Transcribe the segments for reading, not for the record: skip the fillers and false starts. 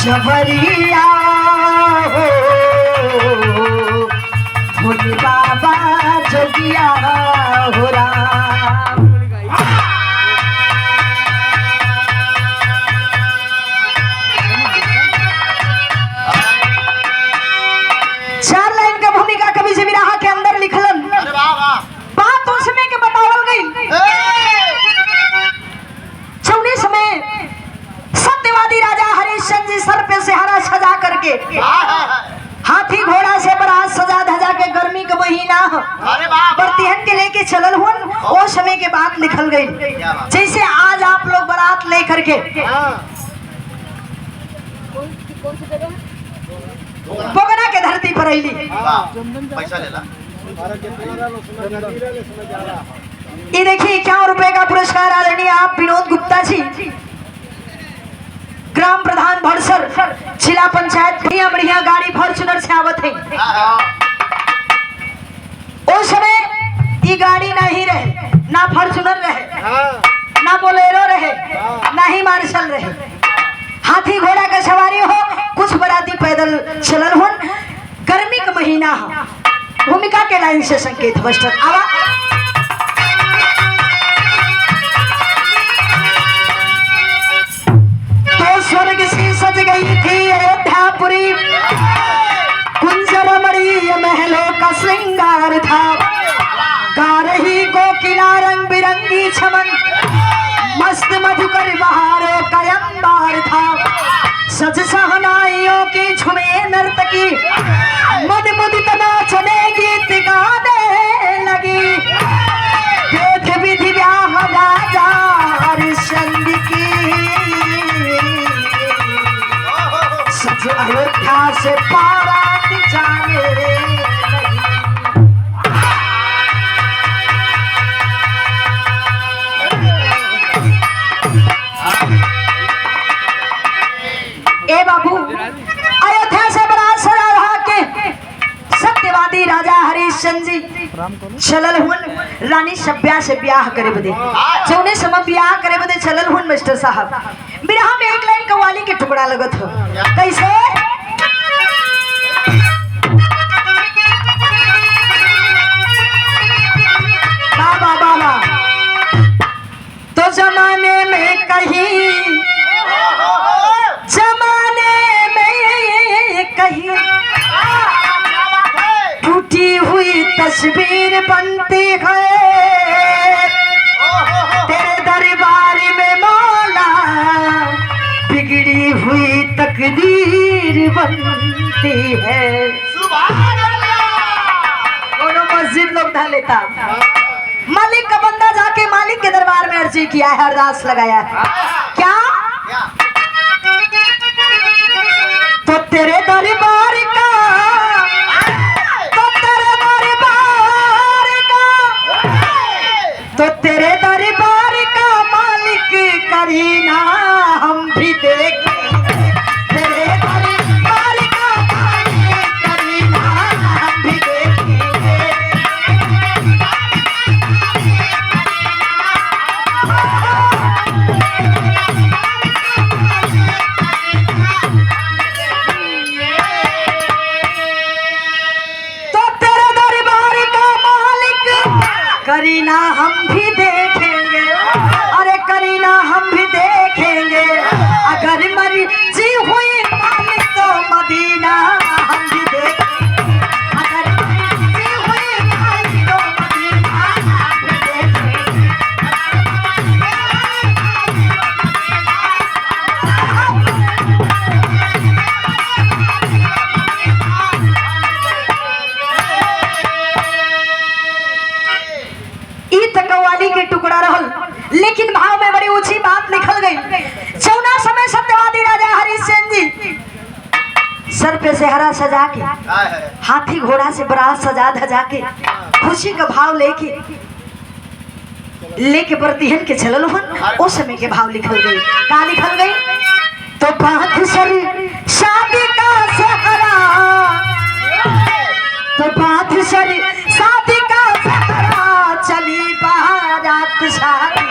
जबरिया हो भोले बाबा जोगिया हो राम। चार लाइन का भूमिका कवि से बिरहा के अंदर लिखलन। बात उसमें के बतावल गई चौने समय सत्यवादी राजा हरिश्चंद्र जी सर पे सेहरा सजा करके हाथी घोड़ा से बारात सजा धजा के गर्मी का महीना बरतिहन के लेके चलल हुन। वो समय के बात निकल गई जैसे आज आप लोग बारात लेकर के बोगना के धरती पर अली पैसा लेला। ये देखिए 51 रुपए का पुरस्कार आदरणीय आप विनोद गुप्ता जी ग्राम प्रधान भड़सर जिला पंचायत। बढ़िया बढ़िया गाड़ी फॉर्च्यूनर से आवत है। उस समय ये गाड़ी नहीं रहे, ना फॉर्च्यूनर रहे, ना बोलेरो रहे, ना ही मार्शल रहे। हाथी घोड़ा का सवारी हो, कुछ बराती पैदल चलल हो। गर्मी का महीना हो। भूमिका के लाइन से संकेत मास्टर आवा। तो स्वर्ग से सज गई थी अयोध्यापुरी, कुंजरमणि महलों का श्रृंगार था। गा रही कोकिला रंग बिरंगी चमन, मस्त मधुकर बहारों का अंबार था। सज सहनाइयों की झुमे नर्तकी, मद मुदित नाचने गीत गाने लगी। वेद विधि ब्याह राजा हरिश्चंद्र की, सज अयोध्या से बारात जाने लगी। ए बाबू अयोध्या से बारात सजा रहा के सत्यवादी राजा हरिश्चंद्र जी चलल हुन रानी सभ्या से ब्याह करे बदे। जौने समय ब्याह करे बदे चलल हुन मास्टर साहब। बिरहा में एक लाइन कव्वाली के टुकड़ा लगत हो कैसे। बाबा बाबा तो जमाने में कहीं, जमाने में कहीं टूटी हुई तस्वीर बनती है। तेरे दरबार में मौला बिगड़ी हुई तकदीर बनती है। दोनों मस्जिद लोग ढा लेता। मालिक का बंदा जाके मालिक के दरबार में अर्जी किया है, अरदास लगाया है। क्या तो तेरे दरबार का, तो तेरे दरबार का, तो तेरे दरबार का मालिक करीना हम भी देखेंगे। तेरे दरबार का मालिक करीना हम भी देखेंगे। करीना हम भी देखेंगे, अरे करीना हम भी देखेंगे। अगर मर्जी हुई मालिक तो मदीना हम भी देखेंगे। अगर मर्जी हुई मालिक तो मदीना हम भी देखेंगे। कव्वाली के टुकड़ा रहल, लेकिन भाव में बड़ी ऊंची बात निकल गई। चौना समय सत्यवादी राजा हरिश्चंद्र जी सर पे सेहरा सजा के, हाथी घोड़ा से बारात सजा धजा के, खुशी का भाव लेके बरतिहन के चलल हुन। उस समय के भाव लिखल गई। का लिखल गई तो बात सरी शादी का सेहरा, तो बात सरी शादी का सेहरा, चली बारात शादी,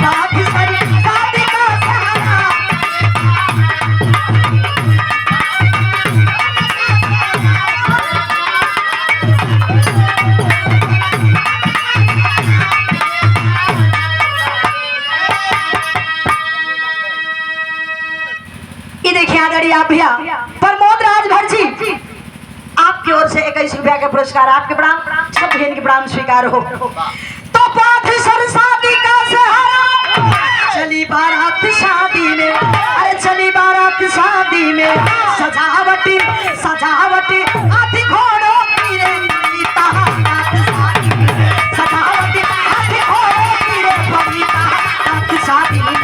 बात सरी शादी का सेहरा। भैया प्रमोद राजभर जी आपकी ओर से 21 रुपया का पुरस्कार, आपके प्रणाम, सब बहन के प्रणाम स्वीकार हो। तो पाथ सर शादी का सहारा, चली बारात शादी में, अरे चली बारात शादी में, सजावटी सजावटी हाथी घोड़ों की रे बबीता, सजावटी हाथी घोड़ों की रे बबीता शादी में।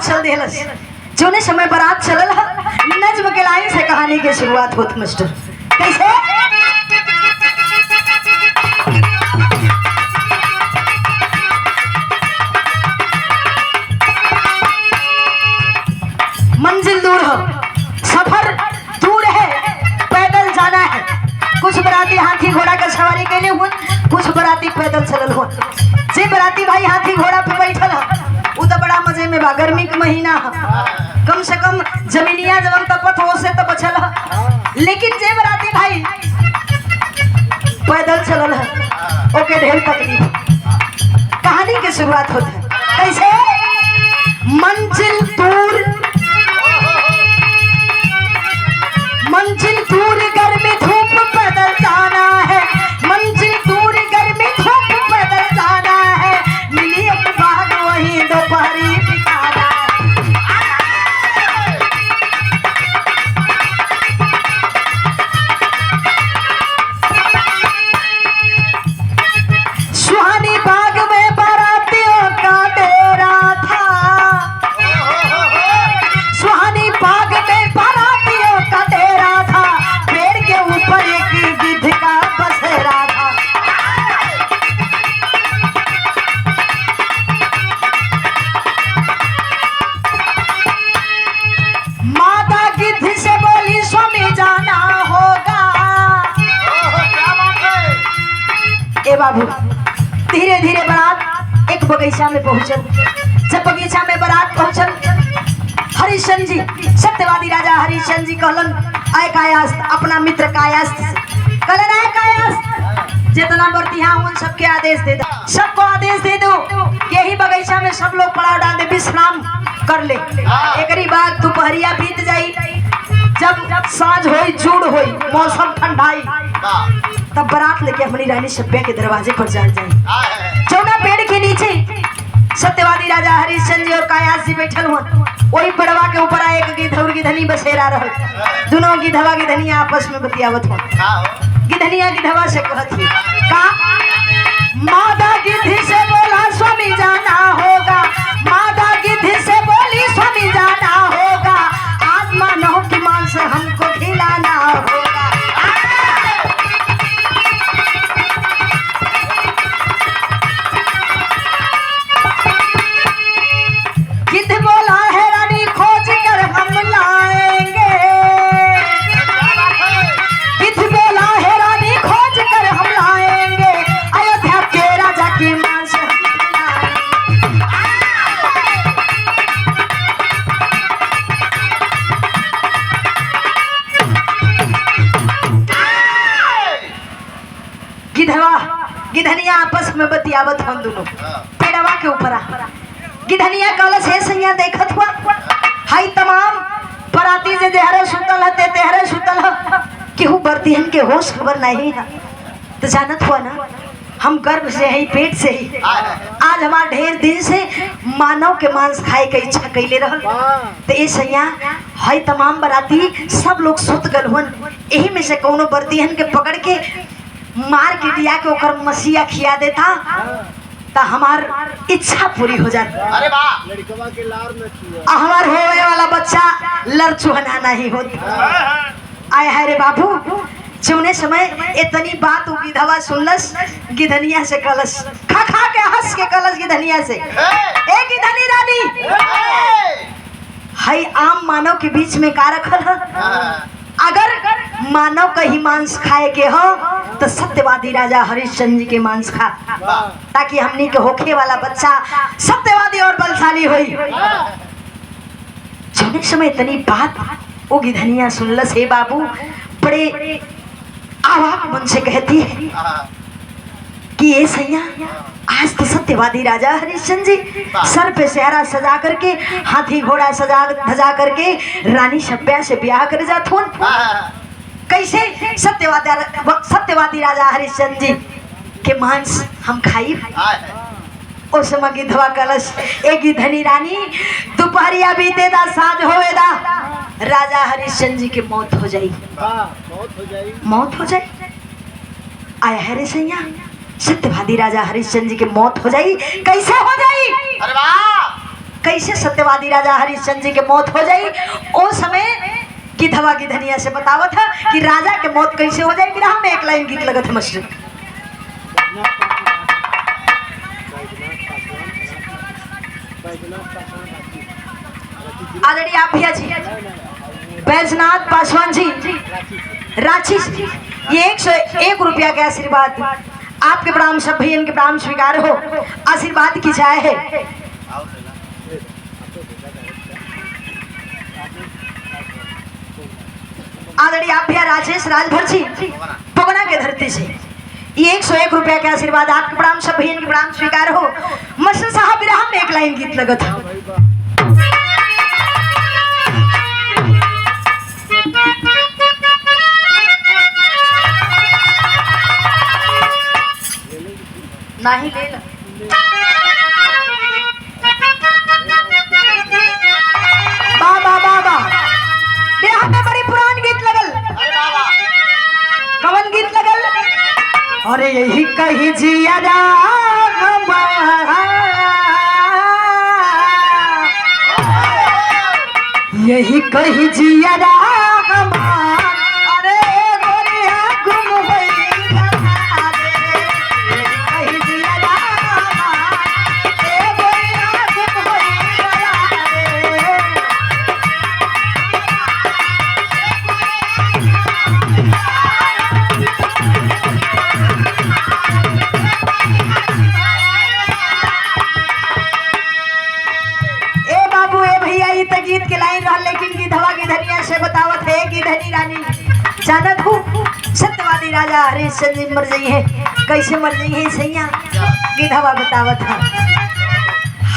चल देहलस जोने समय बारात चलल नज्म के लाइन से कहानी की शुरुआत होत मास्टर। कैसे? मंजिल दूर हो, सफर दूर है, पैदल जाना है। कुछ बराती हाथी घोड़ा का सवारी कैले हुए, कुछ बराती पैदल चलल हो। जे बराती भाई हाथी घोड़ा पे बैठल है वो तो बड़ा मजे में बा। गर्मी के महीना कम से कम जमीनिया जवन तपत हो से तो बचल है, लेकिन जे बराती भाई पैदल चलल है ओके ढेर तकलीफ। कहानी की शुरुआत होती है कैसे? मंजिल दूर, मंजिल दूर गर्मी धूप पैदल जाना है, मंजिल दूर गर्मी धूप पैदल जाना है, मिली एक बाग वही दोपहरी बिताना है। सुहानी बाग में बारातियों का डेरा था, सुहानी बाग में बारातियों का डेरा था, पेड़ के ऊपर एक गिद्ध का बसेरा था। माता गिद्ध से बोली स्वामी जाना होगा। ए बाबू धीरे धीरे बारात एक बगीचा में पहुंचल। जब बगीचा में बारात पहुंचल, हरिश्चंद्र जी सत्यवादी राजा हरिश्चंद्र जी कहलन आय कायास अपना मित्र कायास कहलन आय कायास जितना बर्तिया उन सबके आदेश दे दो, सबको आदेश दे दो यही बगीचा में सब लोग पड़ाव डाल दे, विश्राम कर ले। एकरी बाद दोपहरिया बीत जाई, जब साँझ होई जुड़ होई मौसम ठंडाई तब बारात लेके अपनी रानी सभ्या के दरवाजे पर जान जाए। चौना पेड़ के नीचे सत्यवादी राजा हरिश्चंद्र जी और कायास जी बैठल हुआ। वही पेड़वा के ऊपर एक गिद्ध और गिधनी बसेरा रहल। दोनों गिधवा गिधनिया आपस में बतियावत हो। गिधनिया गिधवा से कहत थी का मादा गिद्ध से बोला स्वामी जाना होगा, मादा गिद्ध से बोली स्वामी जाना होगा, आज मानव की मांस हमको खिलाना होगा। गिद्ध बोला है रानी खोज कर हम लाएंगे, गिद्ध बोला है रानी खोज कर हम लाएंगे, अयोध्या के राजा की मांस हम खिलाएंगे। गिद्धवा गिधनिया आपस में बतियावत हम दोनों पेड़वा के ऊपर आ। गिधनिया कलश है सैया देखत हुआ हाई तमाम पराती जे देहरे सुतल है तेहरे सुतल है, केहू बर्तिहन के होश खबर नहीं है। तो जानत हुआ ना हम गर्भ से ही पेट से ही आज हमार ढेर दिन से मानव के मांस खाए के इच्छा कैले रहल। तो ये सैया हाई तमाम बराती सब लोग सुत गल हुन, यही में से कोनो बर्तिहन के पकड़ के मार के दिया के ओकर मसीहा खिया देता तो हमार इच्छा पूरी हो जाती। अरे वाह, लड़कवा के लार में हमार होने वाला बच्चा लड़ चुहना नहीं होता। आए है रे बाबू जौने समय इतनी बात गिधवा सुनलस, गिधनिया से कलश खा खा के हंस के कलश गिधनिया से ए गिधनी रानी हाई आम मानव के बीच में का रखल है? अगर मानव का ही मांस खाए के हो तो सत्यवादी राजा हरिश्चंद्र जी के मांस खा, ताकि हमनी के होखे वाला बच्चा सत्यवादी और बलशाली होई। जौने समय इतनी बात वो गिधनिया सुनलस हे बाबू बड़े आवाज मन से कहती है कि ये सैया आज तो सत्यवादी राजा हरिश्चंद्र जी सर पे सेहरा सजा करके हाथी घोड़ा सजा धजा करके रानी शब्या से ब्याह कर जाथुन। कैसे सत्यवादी राजा हरिश्चंद्र जी के मांस हम खाई। उस समय गिधवा कलश एक गिधनी रानी दोपहरिया बीते दा साँझ होए दा राजा हरिश्चंद्र जी की मौत हो जाई। मौत हो जाई आया है रे सैया सत्यवादी राजा हरिश्चंद्र जी की मौत हो जाई। कैसे हो जाई? अरे वाह कैसे सत्यवादी राजा हरिश्चंद्र जी की मौत हो जाई? उस समय गिधवा गिधनिया से बतावत था कि राजा के मौत कैसे हो जाएगी। हम एक लाइन गीत लगत है मस्टर ऑलरेडी आप भैया जी बैजनाथ पासवान जी रांची से ये 101 रुपया के आशीर्वाद आपके प्रणाम सब भैया के प्रणाम स्वीकार हो आशीर्वाद की जाए है। ऑलरेडी आप भैया राजेश राजभर जी पगना के धरती से ये 101 रुपया के आशीर्वाद आपके प्रणाम सब भैया के प्रणाम स्वीकार हो। मस्टर साहब विराम में एक लाइन गीत लगत है। नहीं ले ला बाबा बाबा बिहार में बड़ी पुरान गीत लगल। कवन गीत लगल? अरे यही कही जिया यही कही जिया गीत के लाइन रहा। लेकिन गिधवा गिधनिया से बतावत है गिधनी रानी जानत हूँ सत्यवादी राजा हरिश्चंद्र जी मर गई है। कैसे मर गई है सैया? गिधवा बतावत है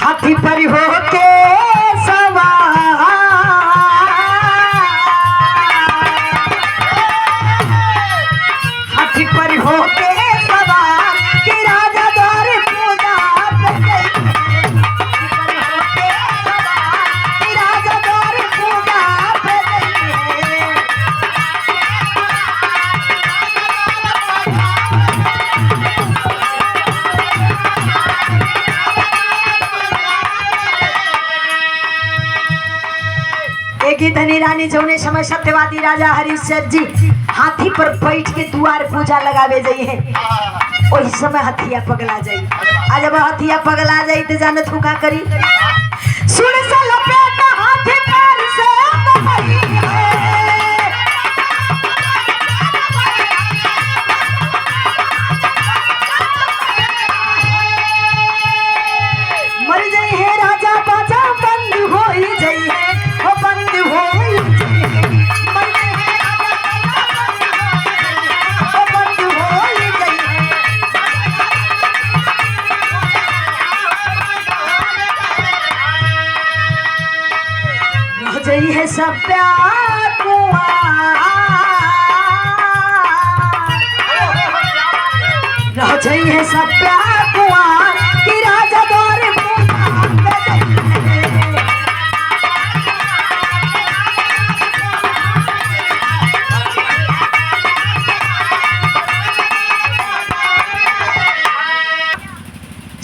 हाथी पर हो के सवार हाथी पर हो के सवार कि राजा द्वार पूजा धनी रानी जौने समय सत्यवादी राजा हरिश्चंद्र जी हाथी पर बैठ के द्वार पूजा लगावे जाई है वही समय हथिया पगला जाई। आज जब हथिया पगला जाई तो जानत हूँ का करी? सुन से लपेट हाथी पर से मर जाई है राजा बाजा बंद हो जाई है बंद हो गई है सब प्यार रह गई है सब प्यार कुआर कि राजा द्वार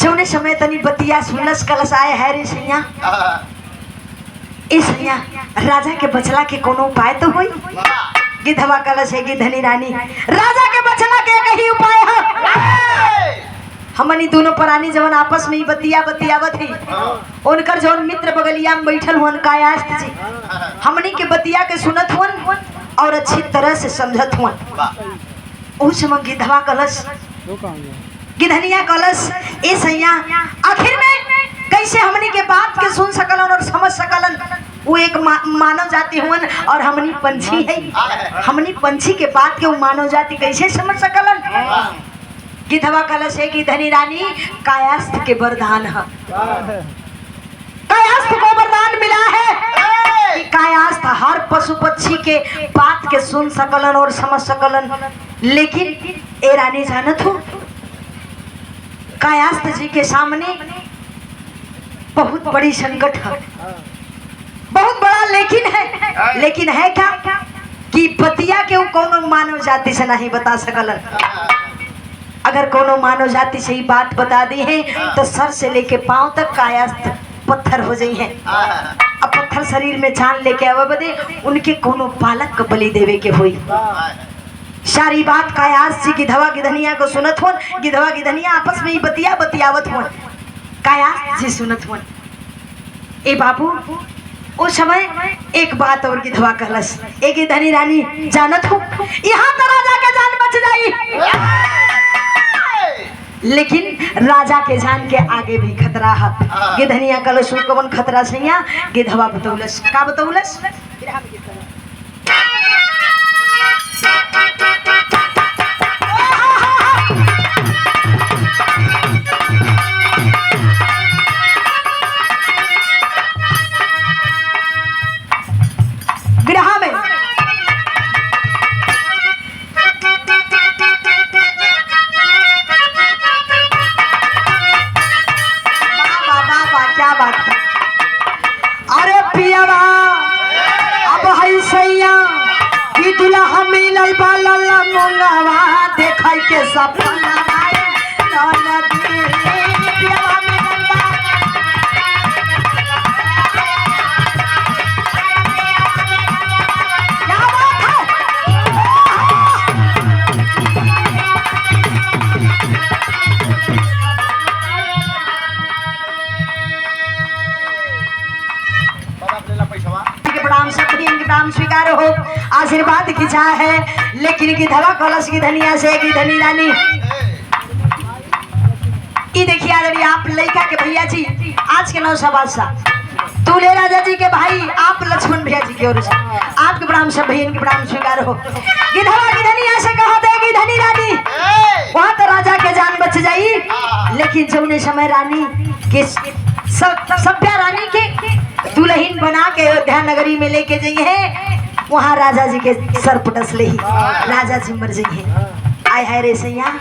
जौने समय तनी बतिया सुनस कलश आए है रे सैया। इस राजा के बचला के कोनो उपाय तो होई? गिधवा कलश है गिधनी रानी राजा के बचला के कही उपाय है। हमनी दोनों प्राणी जवन आपस में ही बतियावत है उनकर जवन मित्र बगलिया में बैठल हुन कायास्त जी हमनी के बतिया के सुनत हुन और अच्छी तरह से समझत हुन। उस समय गिधवा कलश गिधनिया कलश ए सैया आखिर में कैसे हमनी के बात के सुन सकलन और समझ सकलन वो एक मानव जाति हुन और हमनी पंछी है। हमनी पंछी के बात के वो मानव जाति कैसे समझ सकलन? गिधवा कलश है कि धनी रानी कायास्थ के वरदान है। कायास्थ को वरदान मिला है कि कायास्थ हर पशु पक्षी के बात के सुन सकलन और समझ सकलन। लेकिन ए रानी जानत हो कायास्थ जी के सामने बहुत बड़ी संकट है, बहुत बड़ा लेकिन है क्या कि बतिया के कोनो मानव जाति से नहीं बता सकलन। अगर कोनो मानव जाति से ही बात बता दी है तो सर से लेके पांव तक कायास्थ पत्थर हो जाई है। अब पत्थर शरीर में जान लेके आवे बदे उनके कोनो बालक को बलि देवे के होई। सारी बात कायास्थ जी गिधवा गिधनिया को सुनत होन। गिधवा गिधनिया आपस में ही बतियावत होन। कायास्थ जी सुनत होन। ए बाबू उस समय एक बात और गिधवा कहलस, एक धनी रानी जानत हो यहाँ तो राजा के जान बच जाई, लेकिन राजा के जान के आगे भी खतरा है। गिधनिया कलश कौन खतरा सैया? गिधवा बतौलस। का बतौलस? बिरहा में क्या बात है? अरे पियावा अब है सैया कि दुल्हा मिलल बाला मोंगावा देखै के सपना नदी पियावा मिलल बा। क्या बात है? प्रणाम सत्री प्रणाम स्वीकार हो, आशीर्वाद खिंचा है। लेकिन गिधवा कलश की धनिया से की धनी रानी ये देखिए आदरणीय आप लड़का के भैया जी आज के 9 बादशाह दूल्हे राजा जी के भाई आप लक्ष्मण भैया जी की ओर से आपके प्रणाम सब भैया के प्रणाम स्वीकार हो। गिधवा की धनिया से कहा देगी धनी रानी वहां तो राजा के जान बच जाई, लेकिन जौने समय रानी के सभ्या रानी के दुल्हन बना के अयोध्या नगरी में लेके जाइए, वहाँ राजा जी के सर पटस ले ही राजा जी मर जाइए। आय हाय रे सैया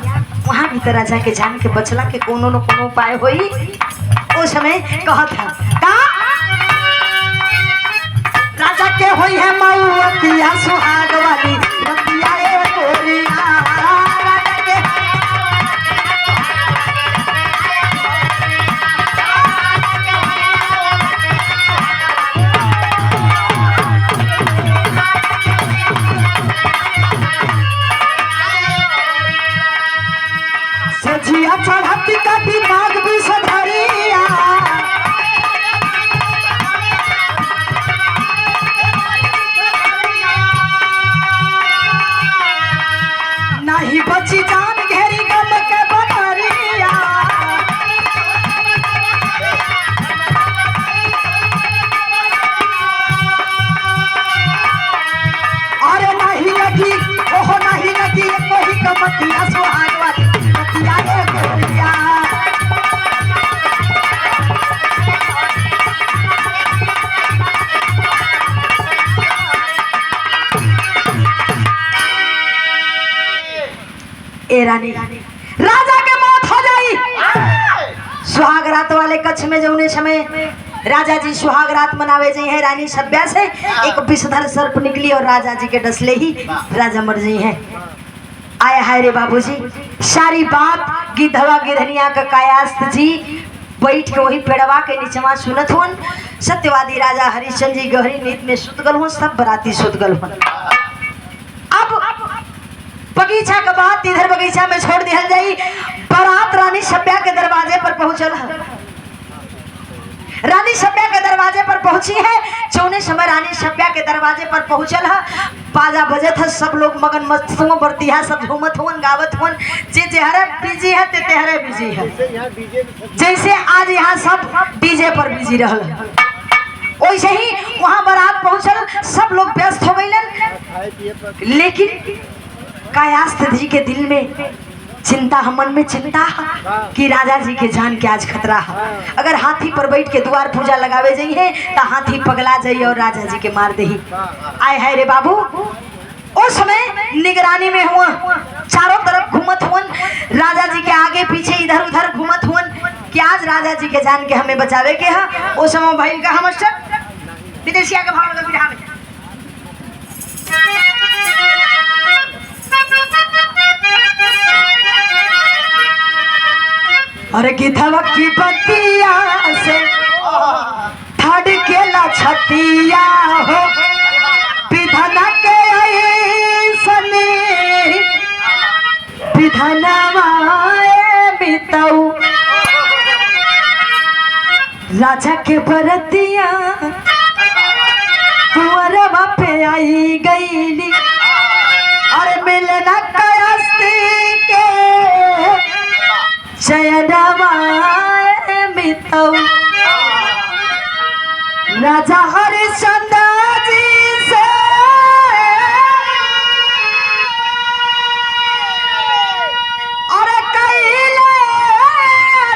वहाँ भी तो राजा के जान के बचला के कोनो न कोनो उपाय होई। उस समय कहत है का राजा के होई है मऊतिया सुहाग वाली रतिया ए गोरिया राजा के सजिया चढ़ती का दिमाग भी सधरिया नहीं बची जान घेरी गम के बटरिया। अरे नहीं लगी ओहो नहीं लगी कोई कमतिया सुहाग वाली रतिया ए गोरिया। ए रानी राजा के मौत हो जाई। सुहाग रात वाले कच्छ में जौने समय राजा जी सुहाग रात मनावे जाई है, रानी सभ्या से एक विषधर सर्प निकली और राजा जी के डसले ही राजा मर जाई है। आया हाय रे बाबूजी सारी बात गिधवा गिधनिया का कायास्थ जी बैठ के वही पेड़वा के नीचवा सुनत होन। सत्यवादी राजा हरिश्चंद्र जी गहरी नींद में सुत गल होन, सब बराती सुत गल होन। अब बगीचा का बात इधर बगीचा में छोड़ दिया जाई। बारात रानी सभ्या के दरवाजे पर पहुंचल है। रानी सभ्या के दरवाजे पर पहुंची है। जौने समय रानी सभ्या के दरवाजे पर पहुंचल है बाजा बजत है, सब लोग मगन मस्त हुआ बरतिया सब झूमत हुआ गावत हुआ। जे जेहरे बिजी है ते तेहरे बिजी है, जैसे आज यहाँ सब डीजे पर बिजी रहल। वैसे ही वहां बारात पहुंचल, सब लोग व्यस्त हो गए, लेकिन कायास्थ जी के दिल में चिंता, मन में चिंता कि राजा जी के जान के आज खतरा है। अगर हाथी पर बैठ के द्वार पूजा लगावे जाइए तो हाथी पगला जाइए और राजा जी के मार दही। आए है रे बाबू, उस समय निगरानी में हुआ, चारों तरफ घूमत हुआ, राजा जी के आगे पीछे इधर उधर घूमत हुआ कि आज राजा जी के जान के हमें बचावे के है। उस समय भाई का मास्टर विदेशिया के भाव लगा बिहार में अरे गिधवा की बतिया से थड़ के लछतिया हो विधना के ऐसने विधनवाए बिताऊ राजा के बरतिया कुंवरवा पे आई गईली और मिलना कयस्ती के चयनवाए बिताऊ राजा हरिश्चंद्र जी से और कैले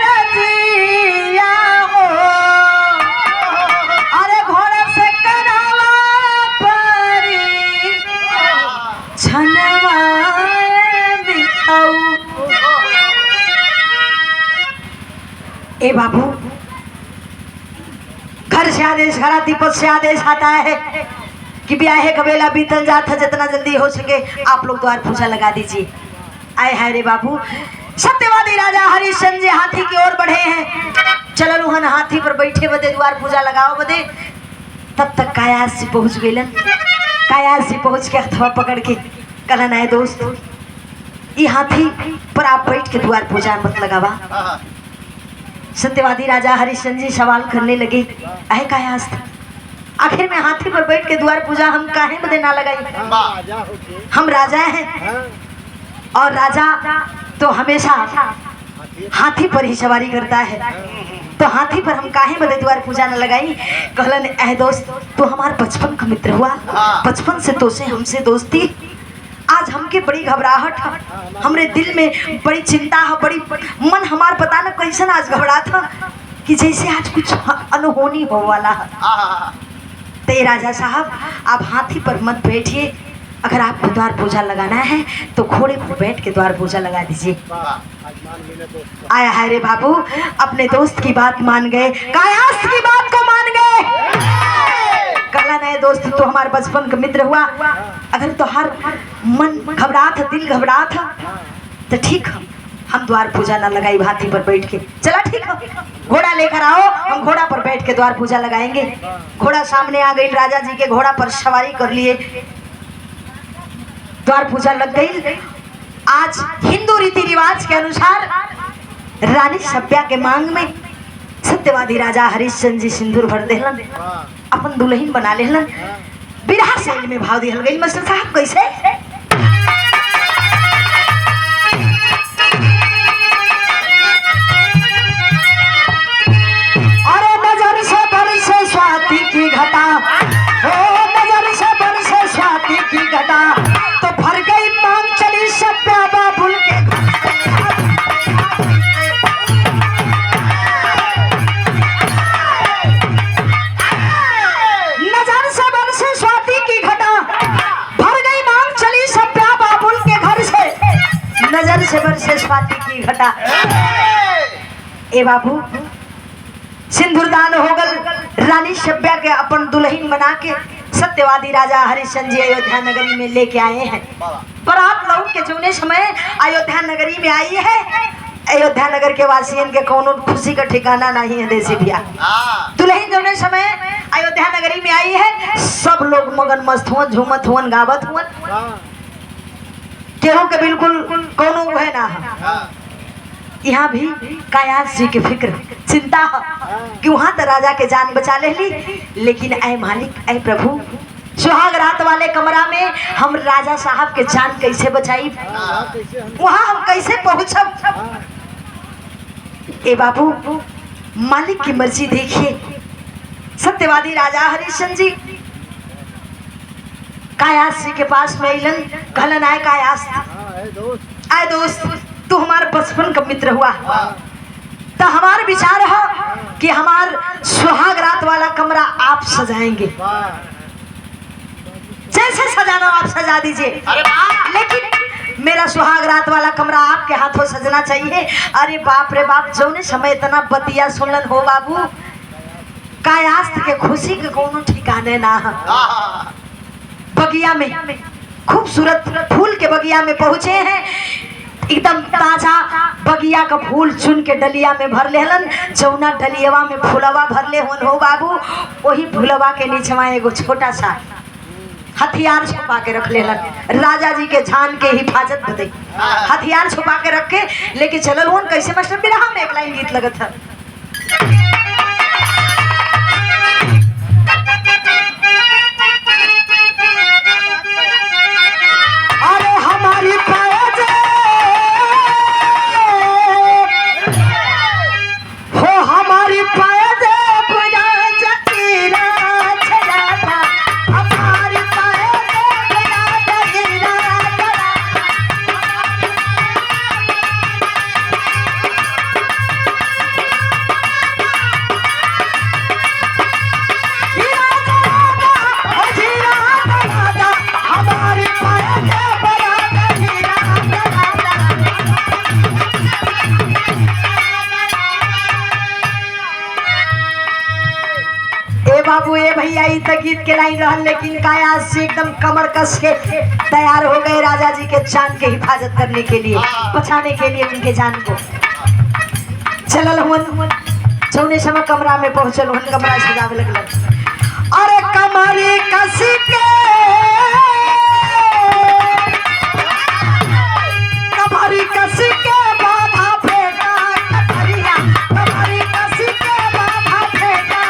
रजिया हो अरे घोड़ा से करावा परी छनवाए बिताऊ। ए बाबू, घर से आदेश, घराती पद से आदेश आता है कि ब्याहे का बेला बीतल जात है, जितना जल्दी हो सके आप लोग द्वार पूजा लगा दीजिए। आए है रे बाबू, सत्यवादी राजा हरिश्चंद्र जी हाथी की ओर बढ़े हैं, चलल उहन हाथी पर बैठे बदे द्वार पूजा लगाओ बदे। तब तक कायास जी पहुंच गए। कायास जी पहुंच के हथवा पकड़ के कहलन, आए दोस्त, ये हाथी पर आप बैठ के द्वार पूजा मत लगावा। सत्यवादी राजा हरिश्चंद्र जी सवाल करने लगे, अहे कायास्थ, आखिर में हाथी पर बैठ के द्वार पूजा हम काहे बदे ना लगाई? हम राजा हैं और राजा तो हमेशा हाथी पर ही सवारी करता है, तो हाथी पर हम काहे बदे द्वार पूजा न लगाई। कहलन, अहे दोस्त, तो हमार बचपन का मित्र हुआ, बचपन से तो से हमसे दोस्ती, आज हमके बड़ी घबराहट है, हमरे दिल में बड़ी चिंता है, बड़ी मन हमार पता न कैसे आज घबरा था कि जैसे आज कुछ अनहोनी हो वाला है। ते राजा साहब, आप हाथी पर मत बैठिए, अगर आपको द्वार पूजा लगाना है तो घोड़े पर बैठ के द्वार पूजा लगा दीजिए। आया है रे बाबू, अपने दोस्त की बात मान गए, कायास्थ की बात को मान गए। कहला, नहीं दोस्त, तो हमारे बचपन का मित्र हुआ, अगर तो हर मन घबरा था, दिल घबरा था, तो ठीक है, हम द्वार पूजा ना लगाई हाथी पर बैठ के। चला ठीक है, घोड़ा लेकर आओ, हम घोड़ा पर बैठ के द्वार पूजा लगाएंगे। घोड़ा सामने आ गई, राजा जी के घोड़ा पर सवारी कर लिए, द्वार पूजा लग गई। आज हिंदू रीति रिवाज के अनुसार रानी सभ्या के मांग में सत्यवादी राजा हरिश्चंद्र जी सिंदूर भर देलन, अपन दुल्हन बना लेलन, बिरहा शैली में भाव दिहल गई। मास्टर साहब कैसे? अरे नजर से बरसे स्वाति की घटा, ओ नजर से बरसे स्वाति की घटा, तो भर गई मांग चली सभ्या बाबुल के। नजर से बरसे स्वाति की घटा, भर गई मांग चली सभ्या बाबुल के घर से। नजर से बरसे स्वाति की घटा। ए बाबू, सिंदूरदान हो गल, रानी सभ्या के अपन दुल्हन बना के सत्यवादी राजा हरिश्चंद्र जी अयोध्या नगरी में लेके आए हैं। बारात लौट के जौने समय अयोध्या नगरी में आई है, अयोध्या नगर के वासियन के कोनो खुशी का ठिकाना नहीं है देसी भैया। दुल्हन जौने समय अयोध्या नगरी में आई है, सब लोग मगन मस्त हुआ, झूमत हुआ, गावत हुआ, केहू के बिल्कुल कोनो है ना। यहाँ भी कायास जी के फिक्र चिंता कि वहां तो राजा के जान बचा ले ली, लेकिन ऐ मालिक, ऐ प्रभु, सुहाग रात वाले कमरा में हम राजा साहब के जान कैसे बचाई, वहां हम कैसे पहुंचब? ए बाबू, मालिक की मर्जी देखिए, सत्यवादी राजा हरिश्चंद्र जी कायास जी के पास में अलन, कहलन आए कायास, आए दोस्त, तू हमारे बचपन का मित्र हुआ, तो हमारा विचार है कि हमार सुहाग रात वाला कमरा आप सजाएंगे, जैसे सजाना आप सजा दीजिए, लेकिन मेरा सुहाग रात वाला कमरा आपके हाथों सजना चाहिए। अरे बाप रे बाप, जौने समय इतना बतिया सुनलन हो बाबू, कायास्त के खुशी के कोनो ठिकाने ना है। बगिया में खूबसूरत फूल के बगिया में पहुंचे हैं, एकदम ताजा बगिया का फूल चुन के डलिया में भर लेहलन, जौना डलियवा में फूलवा भर ले हो बाबू, वही फूलवा के नीचवा एगो छोटा सा हथियार छुपा के रख लेलन। राजा जी के जान के हिफाजत बदे हथियार छुपा के रख के लेके चलल हुन। कैसे मास्टर बिरहा में एक लाइन गीत लगत है, अरे हमारी पैजे हो, हमारी पैजे बुरा जकीरा चलाता, हमारी पैजे बुरा जकीरा बाबू, ये भैया ई तो गीत के लाइन रहल, लेकिन कायास से एकदम कमर कस के तैयार हो गए राजा जी के जान के हिफाजत करने के लिए, बचाने के लिए उनके जान को। चलल हुन, जौने समय कमरा में पहुंचल हुन, कमरा सजावे लगल। अरे कमरी कस के, कमरी कस के बाधा फेंका कटरिया, कमरी कस के बाधा फेंका,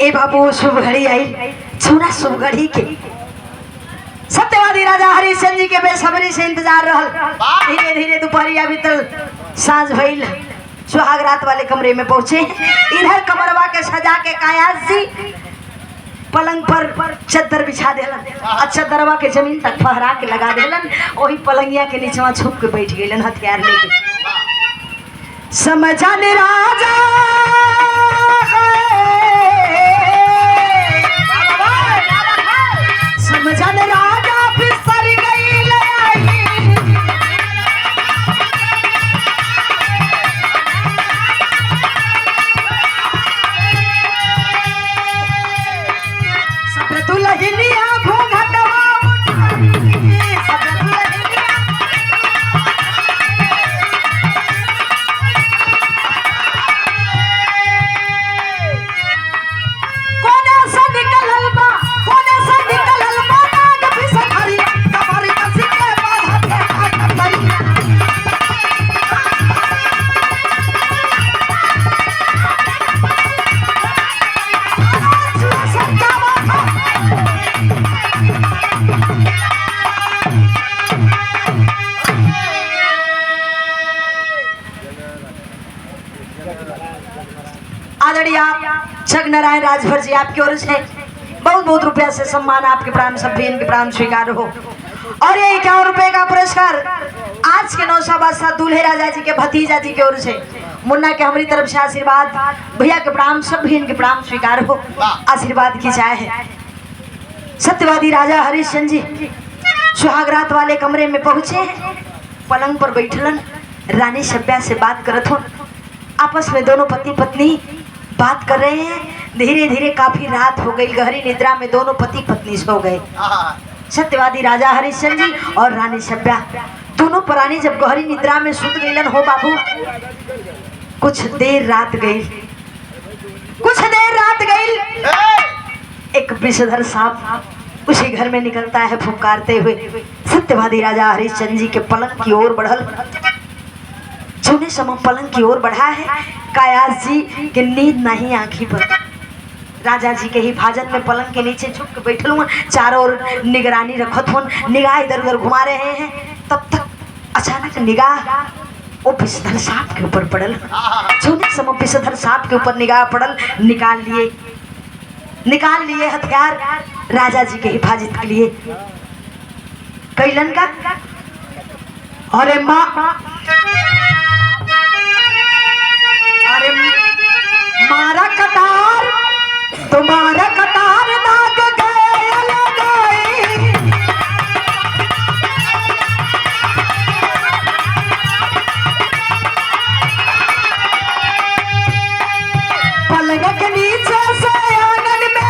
ए बाबू शुभ घड़ी आई, छूना शुभ घड़ी के सत्यवादी राजा हरिश्चंद्र जी के बेसब्री से इंतजार रहल। धीरे धीरे दोपहरिया बीतल, सांझ भइल, सुहाग रात वाले कमरे में पहुंचे। इधर कमरवा के सजा के कायास जी पलंग पर चद्दर बिछा देलन, और चद्दरवा के जमीन तक फहरा के लगा देलन, वही पलंगिया के नीचे छुप के बैठ गए हथियार लेके। समझाने राजा समझाने राजा फिसर गई लाई, सब दुल्हनिया घूंघटवा उठाई, सब दुल्हनिया कोने से निकलल बा, कोने से निकलल बा नाग फिसखरिया, कमर कस के बाधा फेंका कटरिया। आदरणीय जगनारायण राजभर जी, आपकी ओर से बहुत बहुत रुपया से सम्मान, आपके प्राण सभ्य इनके प्राण स्वीकार हो। और ये 51 रुपए का पुरस्कार आज के नौसा बादशाह दूल्हे राजा जी के भतीजा जी की ओर से मुन्ना के हमारी तरफ से आशीर्वाद, भैया के प्राण सभ्य इनके प्राण स्वीकार हो, आशीर्वाद की जाए है। सत्यवादी राजा हरिश्चंद्र जी सुहागरात वाले कमरे में पहुंचे, पलंग पर बैठलन, रानी सभ्या से बात करत हो। आपस में दोनों पति पत्नी बात कर रहे हैं। धीरे धीरे काफी रात हो गई, गहरी निद्रा में दोनों पति पत्नी सो गए। सत्यवादी राजा हरिश्चंद्र जी और रानी सभ्या दोनों प्राणी जब गहरी निद्रा में सुत गईलन हो बाबू, कुछ देर रात गई, एक विषधर सांप उसी घर में निकलता है फुफकारते हुए। सत्यवादी राजा हरिश्चंद्र जी के पलंग की ओर बढ़ल, सोने समय पलंग की ओर बढ़ा है। कायास जी के नींद नहीं आंखी पर, राजा जी के हिफाजत में पलंग के नीचे झुक के बैठल हुआ, चारों ओर निगरानी रखत हुन, निगाह इधर उधर घुमा रहे हैं। तब तक अचानक निगाह वो विषधर सांप के ऊपर पड़ल। सोने समय विषधर सांप के ऊपर निगाह पड़ल, निकाल लिए हथियार राजा जी के हिफाजत के लिए। कैलन का अरे माँ, अरे मारा कटार, तुम्हारा कटार दाग गए लगाई, पलंग के नीचे से आंगन में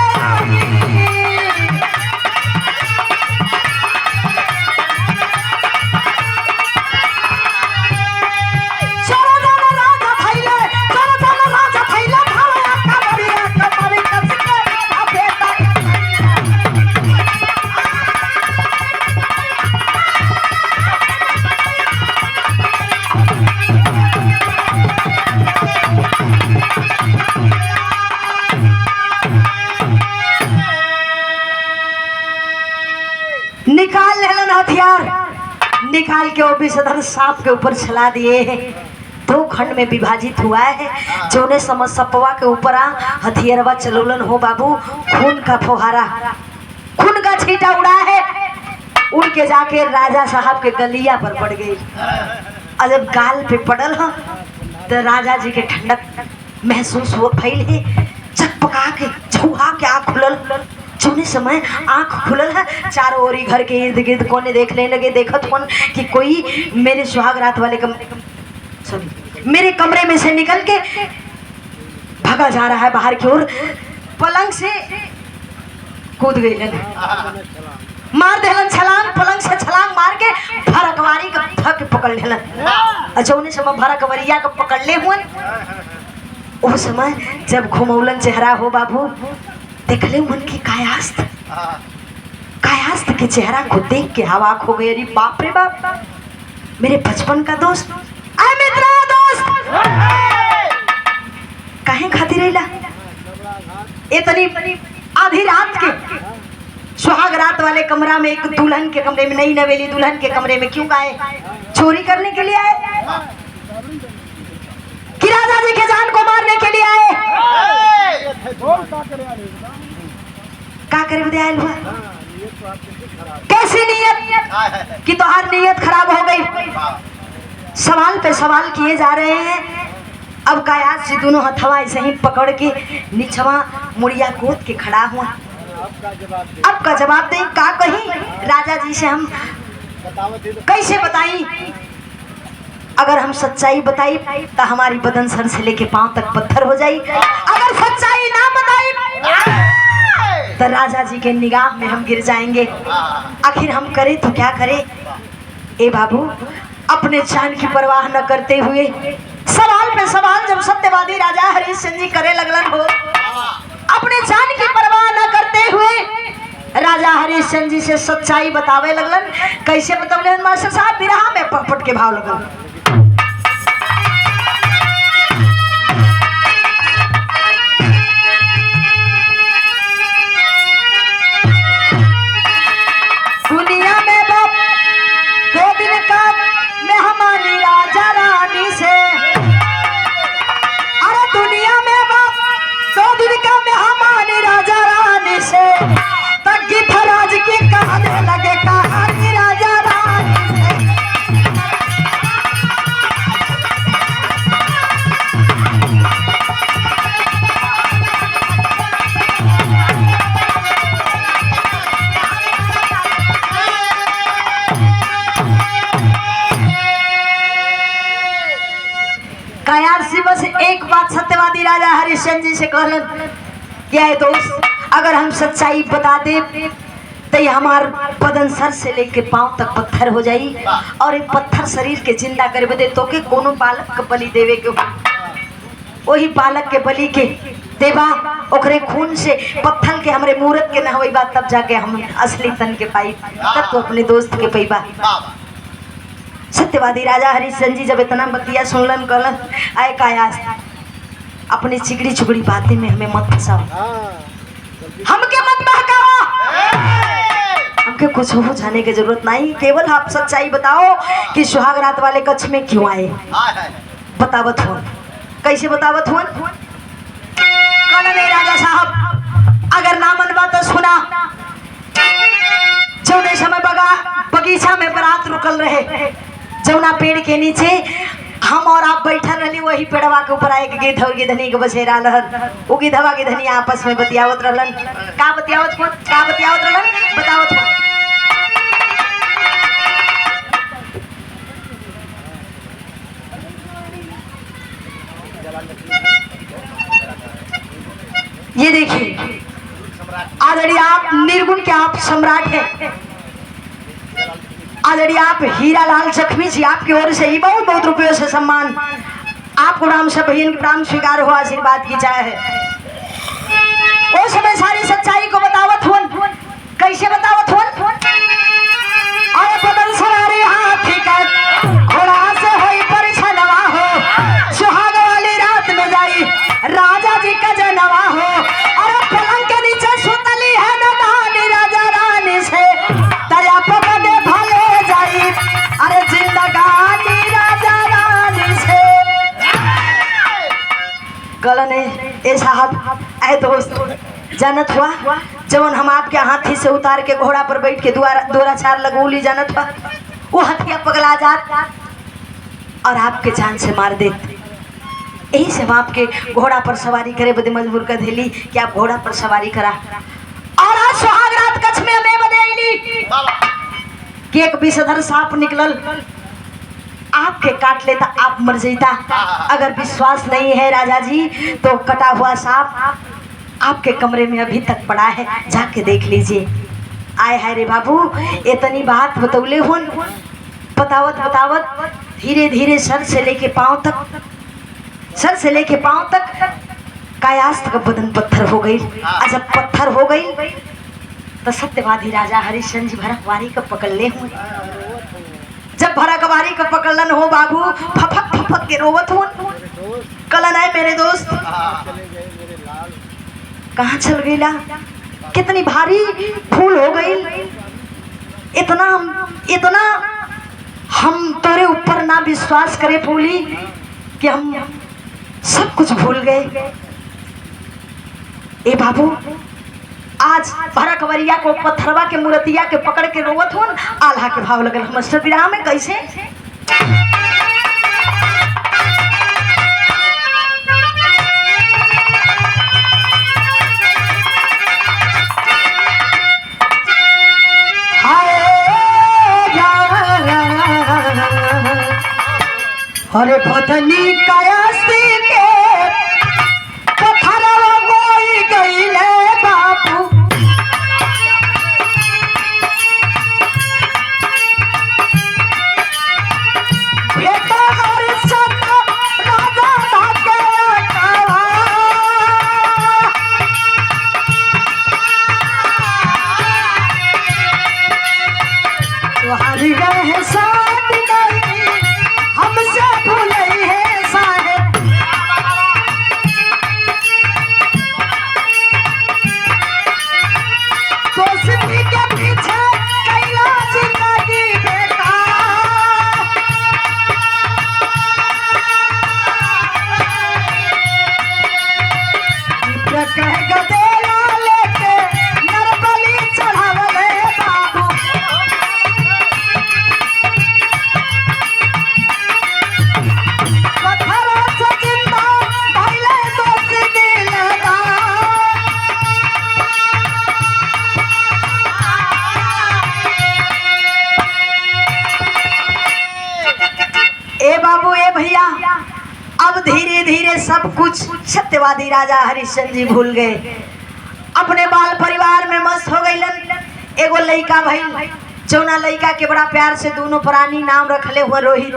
निकाल लेलन हथियार, निकाल के वो विषधर सांप के ऊपर चला दिए हैं। दो खंड में विभाजित हुआ है। जोने समझ सपवा के ऊपर हथियारवा चलोलन हो बाबू, खून का फुहारा, खून का छींटा उड़ा है, उड़ के जाके राजा साहब के गलिया पर पड़ गई। और जब गाल पे पड़ल ह तो राजा जी के ठंडक महसूस हो भइल है। चकपका के चौहा के आँख खुलल, सोने समय आंख खुलल है, चारों ओर घर के इर्द गिर्द कोने देखने लगे, देखत कौन कि कोई मेरे सुहाग रात वाले मेरे कमरे में से निकल के भागा जा रहा है बाहर की ओर। पलंग से कूद गई, मार देलन छलांग, पलंग से छलांग मार के भरकवारी का धक पकड़ लेलन। अच्छा उन्हें समय भरकवरिया का पकड़ ले हुए। उस समय जब घुमौलन चेहरा हो बाबू, देखले मन की कायास्त के चेहरा को देख के हवा खो गई। अरे बाप रे बाप, मेरे बचपन का दोस्त, अरे मित्रा दोस्त, कहीं खाती रहिला इतनी आधी रात के सुहाग रात वाले कमरा में, एक दुल्हन के कमरे में, नई नवेली दुल्हन के कमरे में क्यों आए? चोरी करने के लिए आए कि राजा जी के जान को मारने के लिए आए? का करे बदे आयल हुआ? कैसी नीयत कि तोहार नीयत खराब हो गई? सवाल पे सवाल किए जा रहे हैं। अब कायास जी दोनों हथवा ऐसे ही पकड़ के निचवा मुड़िया कूद के खड़ा हुआ। अब का जवाब दे, का कहीं राजा जी से हम कैसे बताई? अगर हम सच्चाई बताई तो हमारी बदन सर से लेके पांव तक पत्थर हो जाई। अगर सच्चाई ना बताई तो राजा जी के निगाह में हम गिर जाएंगे। आखिर हम करें तो क्या करें? ए बाबू, अपने जान की परवाह न करते हुए सवाल पे सवाल जब सत्यवादी राजा हरिश्चंद्र जी करे लगलन हो, अपने जान की परवाह न करते हुए राजा हरिश्चंद्र जी से सच्चाई बतावे लगलन। कैसे बतौले मास्टर साहब? बिरहा में पटपट के भाव लगल। दुनिया में बाप 2 दिन का मेहमानी राजा रानी से, अरे दुनिया में बाप 2 दिन का मेहमानी राजा रानी से, तक की फराज की कहने लगे कहानी राजा रानी से। कायार से बस एक बात सत्यवादी राजा हरिश्चंद्र जी से कहलन, क्या है दोस्त, अगर हम सच्चाई बता दे तो ये हमार बदन सर से लेके पांव तक पत्थर हो जाई और एक पत्थर शरीर के जिंदा करे बदे तो के कोनो बालक के बलि देवे के वही बालक के बलि के देवा ओकरे खून से पत्थर के हमरे मूरत के न होई बात तब जाके हम असली तन के पाई तब तो अपने दोस्त के पैबा। सत्यवादी राजा हरिश्चंद्र जी जब इतना बतिया सुनलन कहलन, आए कायास अपनी चिगड़ी चुगड़ी बातें में हमें मत फंसाओ, हमके मत बहकाओ, हमके कुछ हो जाने की जरूरत नहीं, केवल आप सच्चाई बताओ कि सुहाग रात वाले कच्छ में क्यों आए। बतावत हो कैसे बतावत हो राजा साहब, अगर ना मनवा तो सुना। जौने समय बगीचा में बारात रुकल रहे, जौना पेड़ के नीचे हम और आप बैठल रही, वही पेड़वा के ऊपर एक गिद्ध और गिद्धनी के बसेरा रहन। वो गिद्धवा गिद्धनी आपस में बतियावत रहलन। का बतियावत रहलन बतावत हो। ये देखिए आदरणीय आप निर्गुण के आप सम्राट हैं, आदरणीय आप हीरालाल जख्मी जी, आपकी ओर से ही बहुत बहुत रुपयों से सम्मान, आपको राम से बहन के नाम स्वीकार हो, आशीर्वाद की जाए है। उस समय सारी सच्चाई को बतावत हुन, कैसे बतावत हुन? अरे बदन सवारी हाथी का घोड़ा से होई पर छलवा हो, सुहाग वाली रात में जाई राजा जी का जनवा हो। अरे पलंग के नीचे सुतली है नदानी राजा रानी से, दया पकड़े भले जाई अरे जिंदगानी राजा रानी से। गलन ए साहब, ऐ दोस्त, जानत हुआ जवन हम आपके हाथी से उतार के घोड़ा पर बैठ के दोरा चार लगौली, जानत हुआ वो हथिया पगला जात और आपके जान से मार देते। यही से हम आपके घोड़ा पर सवारी करे बदे मजबूर कर देली कि आप घोड़ा पर सवारी करा। और आज सुहाग रात कच्छ में हमें बदेली कि एक विषधर सांप निकलल, आपके काट लेता आप मर जाता। अगर विश्वास नहीं है राजा जी तो कटा हुआ सांप आपके कमरे में अभी तक पड़ा है, जाके देख लीजिए। आए हाय रे बाबू, इतनी बात बतौले हुन, बतावत बतावत धीरे धीरे सर से लेके पांव तक कायास तक बदन पत्थर हो गई। जब पत्थर हो गई तो सत्यवादी राजा हरिश्चंद्र जी भरकवारी को पकड़ ले हुए। जब भरकवारी को पकड़लन हो बाबू, फफक फफक के रोवत हुन, कलन है मेरे दोस्त कहाँ चल गईला, कितनी भारी फूल हो गई, इतना हम तेरे ऊपर ना विश्वास करे फूली कि हम सब कुछ भूल गए। ए बाबू, आज भरकवरिया को पत्थरवा के मूर्तिया के पकड़ के रोवत हुन, आल्हा के भाव लगल मास्टर विराम में कैसे। अरे पत्नी कायासी के पत्थरवा गोई गईले बाबू, बेटा हरिश्चंद्र राजा भागे कवा, तुम्हारी रहसान नहीं हमसे भूलई है अब धीरे धीरे सब कुछ सत्यवादी राजा हरिश्चंद्र जी भूल गए, अपने बाल परिवार में मस्त हो गईलन। एगो लड़का भइल, जौना लड़का के बड़ा प्यार से दोनों प्राणी नाम रखले हुए रोहित।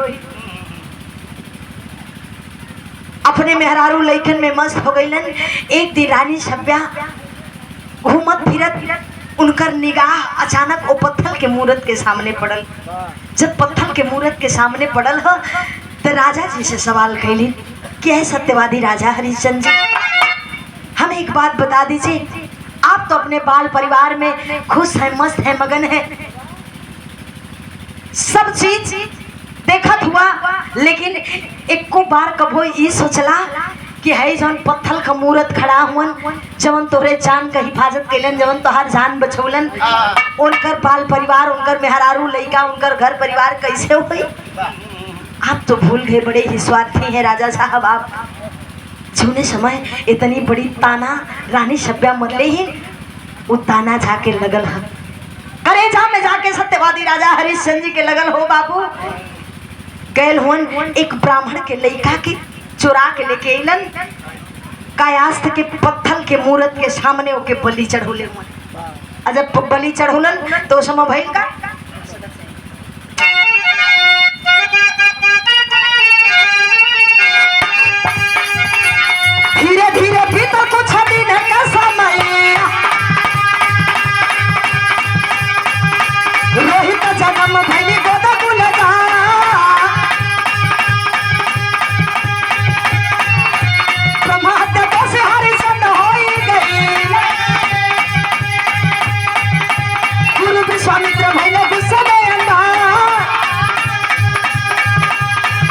अपने मेहरारू लइकन में मस्त हो गईलन। एक दिन रानी सभ्या घूमत फिरत उनकर निगाह अचानक वो पत्थर के मूर्त के सामने पड़ल। जब पत्थर के मूर्त के सामने पड़ल हो तो राजा जी से सवाल कैली कि है सत्यवादी राजा हरिश्चंद्र जी, हमें एक बात बता दीजिए, आप तो अपने बाल परिवार में खुश हैं, मस्त हैं, मगन हैं, सब चीज देखत हुआ, लेकिन एक को बार कबो ये सोचला कि है जौन पत्थर का मूर्त खड़ा हुन, जवन तोरे जान का हिफाजत कैलन, जवन तोहार जान बचौलन, उनकर बाल परिवार, उनकर मेहरारू लइका, उनकर घर परिवार कैसे हुई? आप तो भूल गए, बड़े ही स्वार्थी हैं राजा साहब आप। जौने समय इतनी बड़ी ताना रानी सभ्या मरले ही वो ताना जाके लगल है करेजा में, जाके सत्यवादी राजा हरिश्चंद्र जी के लगल हो बाबू। गैल हुन एक ब्राह्मण के लइका के चुरा के लेके अइलन, कायास्थ के पत्थर के मूर्त के सामने ओके बलि चढ़ौले हुन। जब बलि चढ़ौलन तो समय भइल का धीरे धीरे बीतो कुछ दिन का समय, रोहित जन्म भइली गोद गुलजा, ब्रह्महत्या दोष हरिश्चंद्र होई गई, गुरु विश्वामित्र भइले गुस्से में अंधा,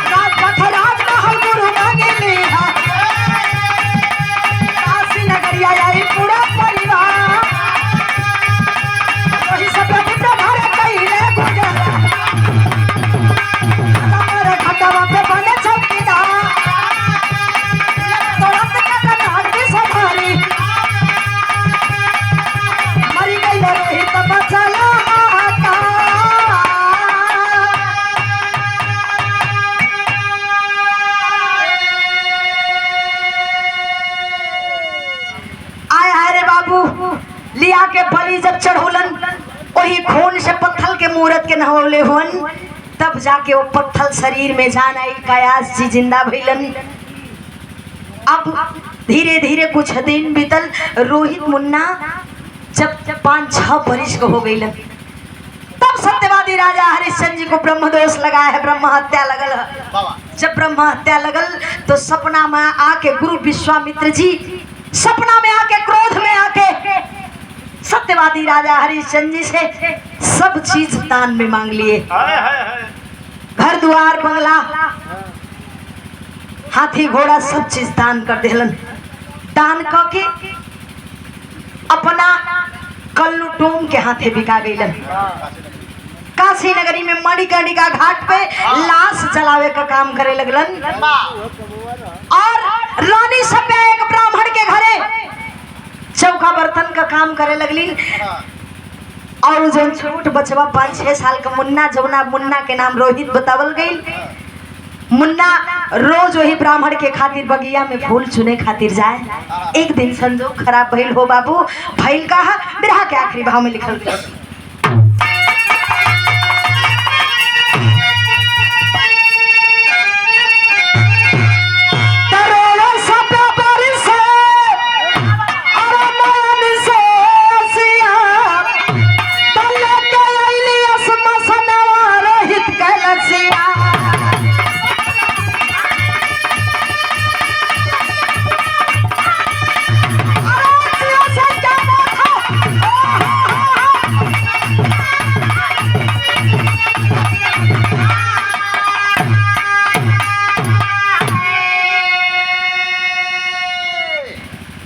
राजपथ राजमहल गुरु मांगे लिया, काशी नगरिया आई पूरा परिवार, वही सब पुत्र भरे कइले गुजरा, हमारे खटवा पे बने चौकीदार, तुरंत के कनार की सफारी, मरी गई रोहित बचला आता। आय हाय रे बाबू, लिया के बलि जब चढ़ौलन, वही खून से पत्थर के मूर्त के नहौले हुन, तब जाके वो पत्थर शरीर में जान आई, कायास जी जिंदा भइलन। अब धीरे धीरे कुछ दिन बीतल, रोहित मुन्ना जब 5-6 वर्ष को हो गईलन, तब सत्यवादी राजा हरिश्चंद्र जी को ब्रह्म दोष लगा है, ब्रह्म हत्या लगल है। जब ब्रह्म हत्या लगल तो सपना में आके गुरु विश्वामित्र जी सपना में आके, क्रोध में आके सत्यवादी राजा हरिश्चंद्र जी से सब चीज दान में मांग लिए, घर द्वार बंगला हाथी घोड़ा सब चीज दान कर दिलन। दान करके अपना कल्लू टूम के हाथे बिका गईलन। काशी नगरी में मणिकर्णिका घाट पे लाश जलावे का काम करे लगलन, और रानी सभ्या एक ब्राह्मण के घरे चौका बर्तन का काम करे लगलिन। और जो छोट बचवा 5-6 साल का मुन्ना, जौना मुन्ना के नाम रोहित बतावल गई, मुन्ना रोज वही ब्राह्मण के खातिर बगिया में फूल चुने खातिर जाए। एक दिन संजोग खराब भइल हो बाबू, भइल कहा बिरहा के आखिरी भाव में लिखल गया,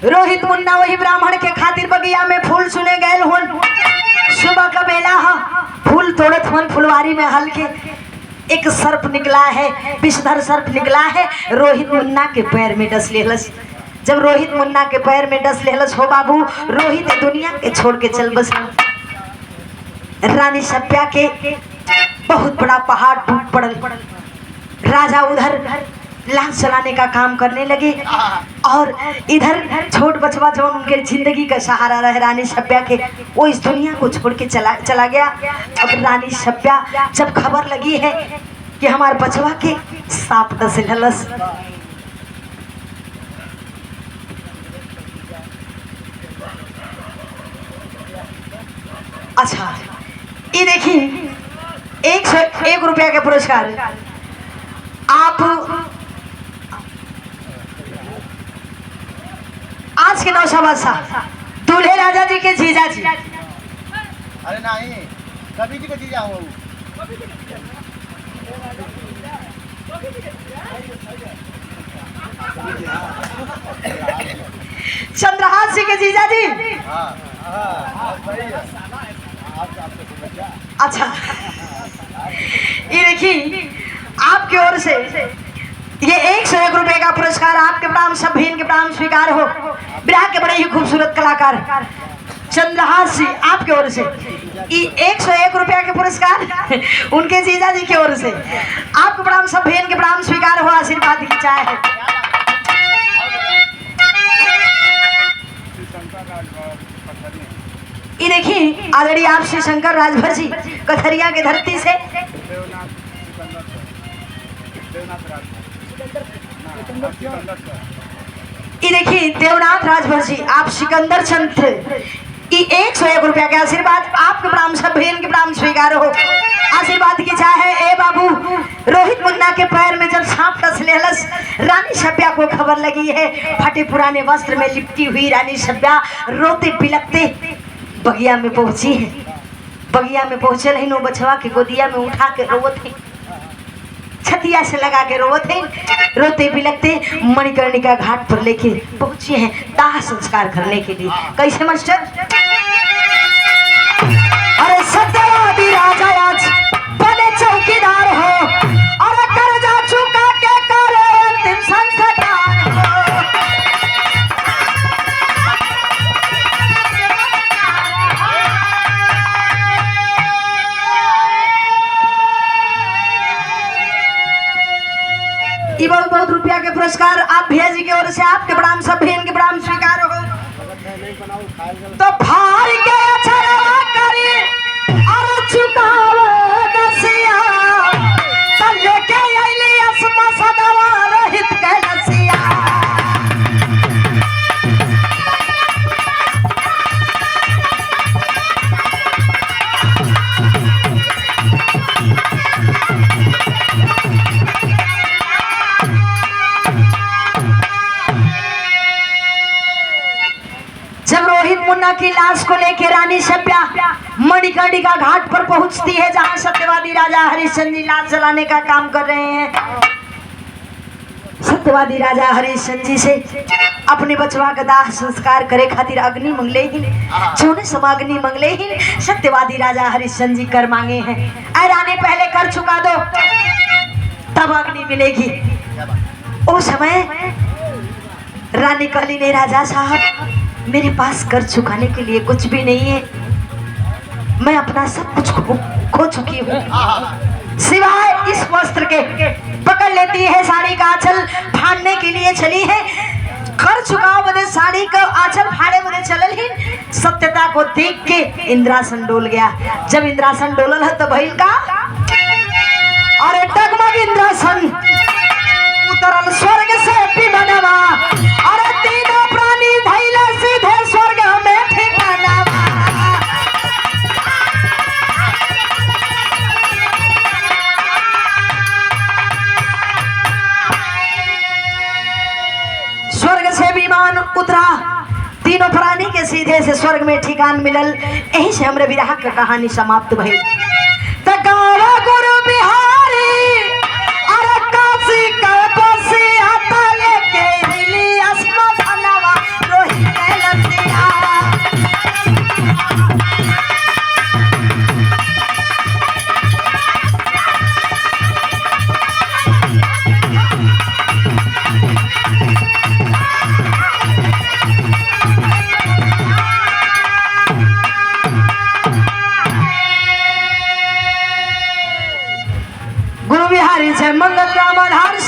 रोहित मुन्ना वही ब्राह्मण के खातिर बगिया में फूल चुने गए हुन। सुबह का बेला है, फूल तोड़त हुन, फुलवारी में हल्के एक सर्प निकला है, विषधर सर्प निकला है, रोहित मुन्ना के पैर में डस लेलस। जब रोहित मुन्ना के पैर में डस लेलस हो बाबू, रोहित दुनिया के छोड़ के चल बस। रानी सभ्या के बहुत बड़ा पहाड़ टूट पड़ल। राजा उधर लाश जलाने का काम करने लगे। और इधर छोट बचवा जो उनके जिंदगी का सहारा रहे रानी सभ्या के, वो इस दुनिया को छोड़ के चला गया। अब रानी सभ्या जब खबर लगी है कि हमारे बचवा के सांप डस ललस, अच्छा ये देखिए 101 रुपया के पुरस्कार आप आज के नौशाबाद दूल्हे राजा जी के जीजा जी। अरे नहीं, कभी जी का जीजा हूँ। चंद्रहास जी के जीजा जी। अच्छा ये देखिए आपकी ओर से ये 101 रुपए का पुरस्कार आपके प्रणाम, सब भीन के प्रणाम स्वीकार हो। बिहार के बड़े ही खूबसूरत कलाकार चंद्रहास जी आपकी ओर से 101 रुपया के पुरस्कार उनके जीजा जी की ओर से आपके प्रणाम, सब भीन के प्रणाम स्वीकार हो। आशीर्वाद की चाय है। ये देखिए आदरणीय आप श्री शंकर राजभर जी कथरिया की धरती से ये देखिए देवनाथ राजभर जी आप सिकंदर चंद 101 रुपया के आशीर्वाद आपके प्रणाम, सब भैन के प्रणाम स्वीकार हो। आशीर्वाद की चाहे ए बाबू रोहित मुन्ना के पैर में जब सांप डस लेलस, रानी सभ्या को खबर लगी है। फटे पुराने वस्त्र में लिपटी हुई रानी सभ्या रोते बिलखते बगिया में पहुंची है। बगिया में पहुंचे नहीं, नो बछवा के गोदिया में उठा के रोवत है, छतिया से लगा के रोवत है। रोते बिलखते मणिकर्णिका घाट पर लेके पहुंचे हैं दाह संस्कार करने के लिए। कैसे मास्टर? अरे सत्यवादी राजा आज बने चौकीदार हो, और कर्जा चुका के करे अंतिम संस्कार हो। बहुत बहुत रुपया के पुरस्कार आप भैया जी की ओर से आपके प्रणाम, सब बहन के प्रणाम स्वीकार हो। तो भाई के अचरवा करी और चुकावे दसिया, तब लेके आइली असमा सदावा रोहित के नसिया। जब रोहित मुन्ना की लाश को लेकर रानी सभ्या मणिकर्णिका घाट पर पहुंचती है, जहां सत्यवादी राजा हरिश्चंद्र जी लाश जलाने का काम कर रहे हैं। सत्यवादी राजा हरिश्चंद्र जी से अपने बचवा का दाह संस्कार करे खातिर अग्नि मंगले ही, छोटे समाग्नि मंगले ही सत्यवादी राजा हरिश्चंद्र जी कर मांगे हैं। ऐ रानी पहले कर चुका दो तब अग्नि मिलेगी। उस समय रानी कहली ने राजा साहब मेरे पास कर चुकाने के लिए कुछ भी नहीं है, मैं अपना सब कुछ खो चुकी हूँ सिवाय इस वस्त्र के। पकड़ लेती है साड़ी का आंचल फाड़ने के लिए चली है। कर चुकाओ बदे साड़ी का आंचल फाड़े बदे चलल ही। सत्यता को देख के इंद्रासन डोल गया। जब इंद्रासन डोलल है तो भइल का, और डगमग इंद्रासन उतरल स्वर्ग से विमानवा, और तीनों प्राणी धैले सीधे स्वर्ग में ठिकानावा। स्वर्ग से विमान उतरा, तीनों प्राणी के सीधे से स्वर्ग में ठिकान मिलल। यही से हमरे विरह का कहानी समाप्त भई। त गावा गुरु बिहारी और काशी का बसिया तले के हिली असमा धनवा रोहित के लसिया। गुरु बिहारी से मंगल राम आधार